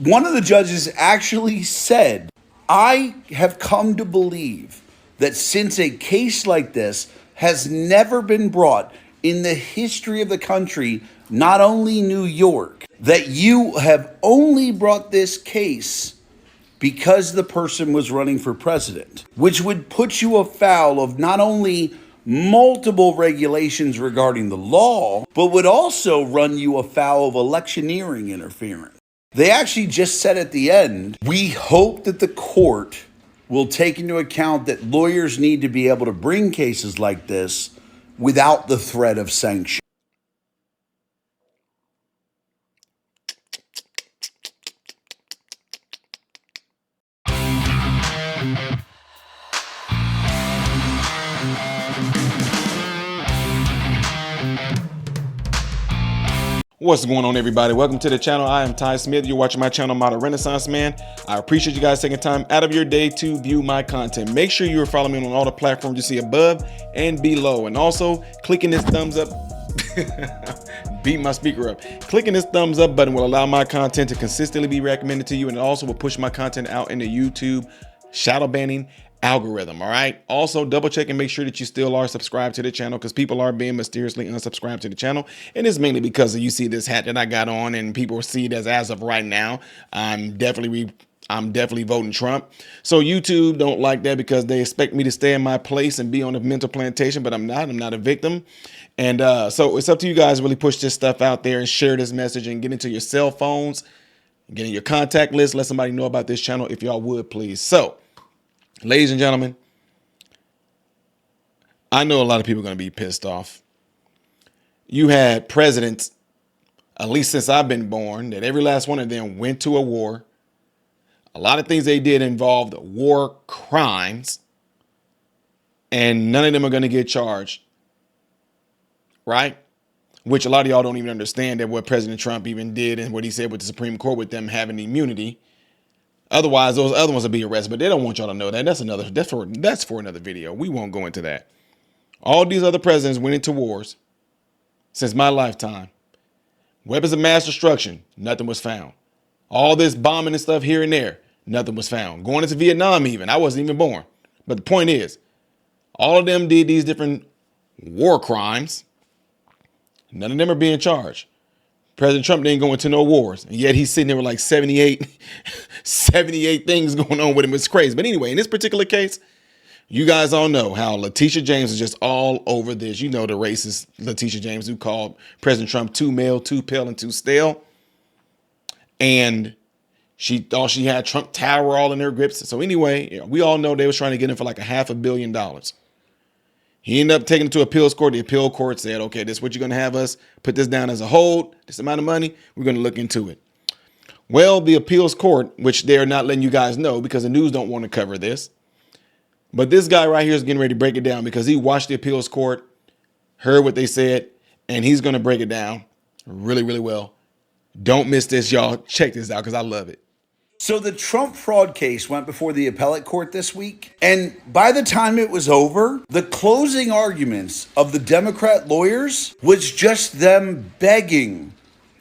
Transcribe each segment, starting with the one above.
One of the judges actually said, I have come to believe that since a case like this has never been brought in the history of the country, not only New York, that you have only brought this case because the person was running for president, which would put you afoul of not only multiple regulations regarding the law, but would also run you afoul of electioneering interference. They actually just said at the end, we hope that the court will take into account that lawyers need to be able to bring cases like this without the threat of sanction. What's going on, everybody? Welcome to the channel. I am Ty Smith. You're watching my channel, Modern Renaissance Man. I appreciate you guys taking time out of your day to view my content. Make sure you're following me on all the platforms you see above and below. And also clicking this thumbs up, beat my speaker up. Clicking this thumbs up button will allow my content to consistently be recommended to you, and it also will push my content out in the YouTube shadow banning algorithm. All right, also double check and make sure that you still are subscribed to the channel, because people are being mysteriously unsubscribed to the channel, and it's mainly because you see this hat that I got on and people see it as of right now I'm definitely voting Trump. So YouTube don't like that because they expect me to stay in my place and be on a mental plantation, but I'm not a victim. And so it's up to you guys to really push this stuff out there and share this message and get into your cell phones, get in your contact list, let somebody know about this channel if y'all would, please. So ladies and gentlemen, I know a lot of people are going to be pissed off. You had presidents, at least since I've been born, that every last one of them went to a war. A lot of things they did involved war crimes, and none of them are going to get charged, right? Which a lot of y'all don't even understand that what President Trump even did and what he said with the Supreme Court with them having immunity. Otherwise, those other ones will be arrested, but they don't want y'all to know that. That's for another video. We won't go into that. All these other presidents went into wars since my lifetime. Weapons of mass destruction, nothing was found. All this bombing and stuff here and there, nothing was found. Going into Vietnam even, I wasn't even born. But the point is, all of them did these different war crimes. None of them are being charged. President Trump didn't go into no wars, and yet he's sitting there with like 78 things going on with him. It's crazy. But anyway, in this particular case, you guys all know how Leticia James is just all over this. You know, the racist Leticia James who called President Trump too male, too pale, and too stale. And she thought she had Trump Tower all in her grips. So anyway, we all know they was trying to get him for like $500 million. He ended up taking it to appeals court. The appeal court said, okay, this is what you're going to have us put this down as a hold, this amount of money. We're going to look into it. Well, the appeals court, which they're not letting you guys know because the news don't want to cover this. But this guy right here is getting ready to break it down because he watched the appeals court, heard what they said, and he's going to break it down really, really well. Don't miss this, y'all. Check this out because I love it. So the Trump fraud case went before the appellate court this week, and by the time it was over, the closing arguments of the Democrat lawyers was just them begging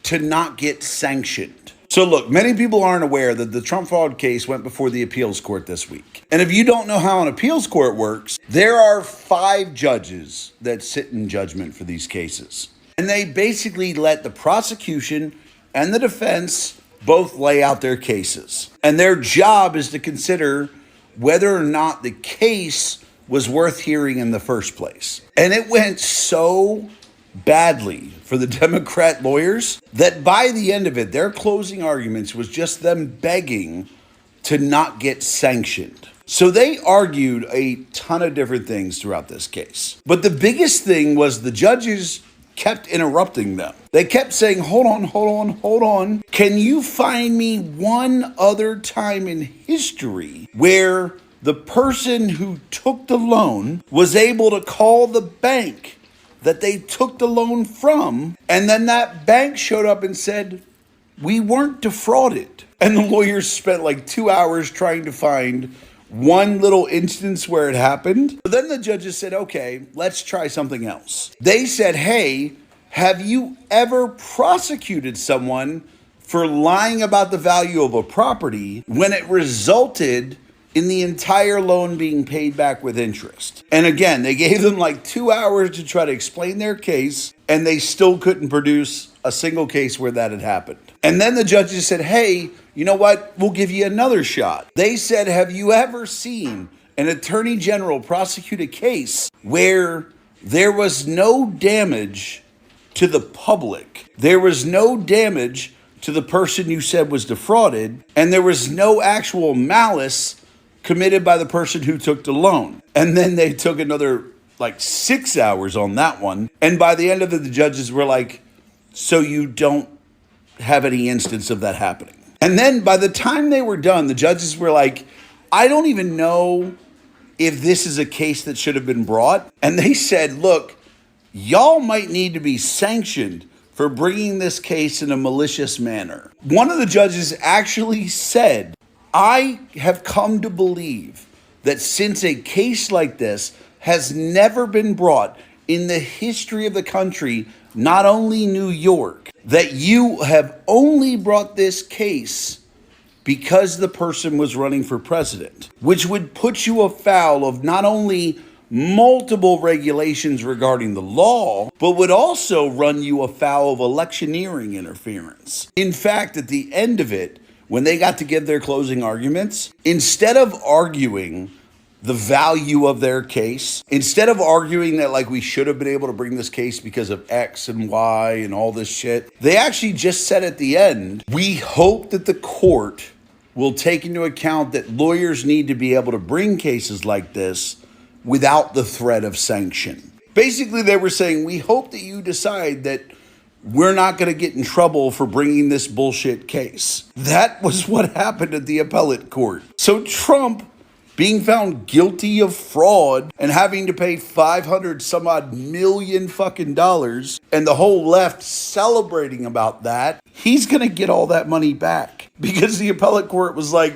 to not get sanctioned. So look, many people aren't aware that the Trump fraud case went before the appeals court this week. And if you don't know how an appeals court works, there are 5 judges that sit in judgment for these cases. And they basically let the prosecution and the defense both lay out their cases. And their job is to consider whether or not the case was worth hearing in the first place. And it went so badly for the Democrat lawyers that by the end of it, their closing arguments was just them begging to not get sanctioned. So they argued a ton of different things throughout this case. But the biggest thing was the judges kept interrupting them. They kept saying, hold on. Can you find me one other time in history where the person who took the loan was able to call the bank that they took the loan from, and then that bank showed up and said, we weren't defrauded? And the lawyers spent like 2 hours trying to find one little instance where it happened. But then the judges said, okay, let's try something else. They said, hey, have you ever prosecuted someone for lying about the value of a property when it resulted in the entire loan being paid back with interest. And again, they gave them like 2 hours to try to explain their case, and they still couldn't produce a single case where that had happened. And then the judges said, hey, you know what? We'll give you another shot. They said, have you ever seen an attorney general prosecute a case where there was no damage to the public? There was no damage to the person you said was defrauded, and there was no actual malice committed by the person who took the loan. And then they took another like 6 hours on that one. And by the end of it, the judges were like, so you don't have any instance of that happening. And then by the time they were done, the judges were like, I don't even know if this is a case that should have been brought. And they said, look, y'all might need to be sanctioned for bringing this case in a malicious manner. One of the judges actually said, I have come to believe that since a case like this has never been brought in the history of the country, not only New York, that you have only brought this case because the person was running for president, which would put you afoul of not only multiple regulations regarding the law, but would also run you afoul of electioneering interference. In fact, at the end of it, when they got to give their closing arguments, instead of arguing the value of their case, instead of arguing that like we should have been able to bring this case because of X and Y and all this shit, they actually just said at the end, we hope that the court will take into account that lawyers need to be able to bring cases like this without the threat of sanction. Basically, they were saying, we hope that you decide that we're not going to get in trouble for bringing this bullshit case. That was what happened at the appellate court. So Trump, being found guilty of fraud and having to pay 500 some odd million fucking dollars, and the whole left celebrating about that, he's going to get all that money back because the appellate court was like,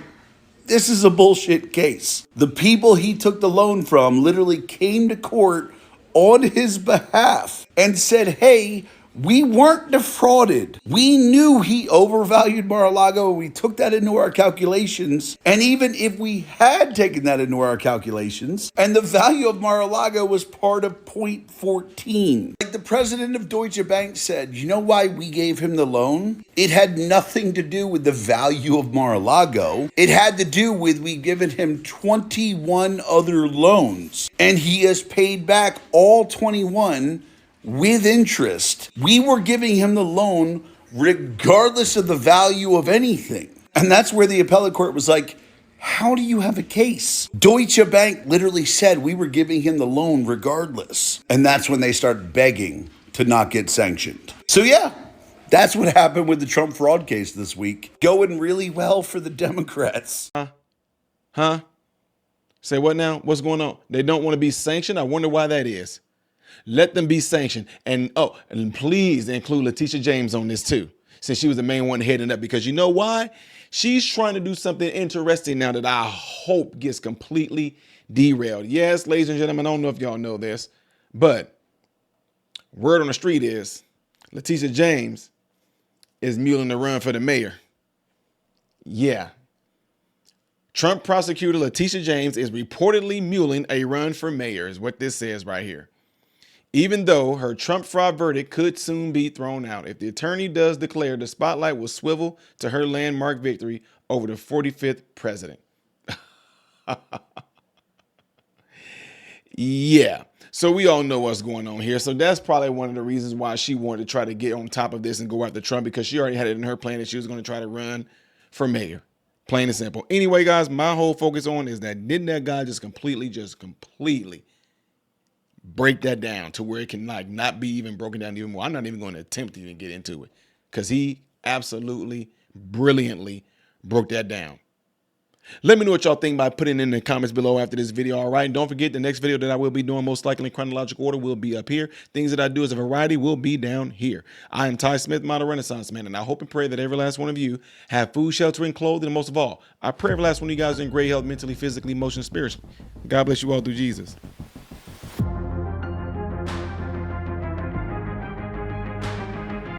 this is a bullshit case. The people he took the loan from literally came to court on his behalf and said, hey, we weren't defrauded. We knew he overvalued Mar-a-Lago. We took that into our calculations. And even if we had taken that into our calculations, and the value of Mar-a-Lago was part of 0.14. Like the president of Deutsche Bank said, you know why we gave him the loan? It had nothing to do with the value of Mar-a-Lago. It had to do with we given him 21 other loans. And he has paid back all 21 with interest. We were giving him the loan regardless of the value of anything. And that's where the appellate court was like, how do you have a case? Deutsche Bank literally said we were giving him the loan regardless. And that's when they started begging to not get sanctioned. So yeah, that's what happened with the Trump fraud case this week. Going really well for the Democrats. Huh? Say what now? What's going on? They don't want to be sanctioned? I wonder why that is. Let them be sanctioned. And please include Leticia James on this too, since she was the main one heading up, because you know why? She's trying to do something interesting now that I hope gets completely derailed. Yes, ladies and gentlemen, I don't know if y'all know this, but word on the street is Leticia James is muling the run for the mayor. Yeah. Trump prosecutor Leticia James is reportedly muling a run for mayor, is what this says right here. Even though her Trump fraud verdict could soon be thrown out, if the attorney does declare, the spotlight will swivel to her landmark victory over the 45th president. Yeah. So we all know what's going on here. So that's probably one of the reasons why she wanted to try to get on top of this and go after Trump, because she already had it in her plan that she was going to try to run for mayor. Plain and simple. Anyway, guys, my whole focus on is that didn't that guy just completely break that down to where it can like not be even broken down even more. I'm not even going to attempt to even get into it because he absolutely brilliantly broke that down. Let me know what y'all think by putting in the comments below after this video. All right. And don't forget, the next video that I will be doing, most likely in chronological order, will be up here. Things that I do as a variety will be down here. I am Ty Smith, Model Renaissance Man, and I hope and pray that every last one of you have food, shelter, and clothing. And most of all, I pray every last one of you guys are in great health, mentally, physically, emotionally, spiritually. God bless you all through Jesus.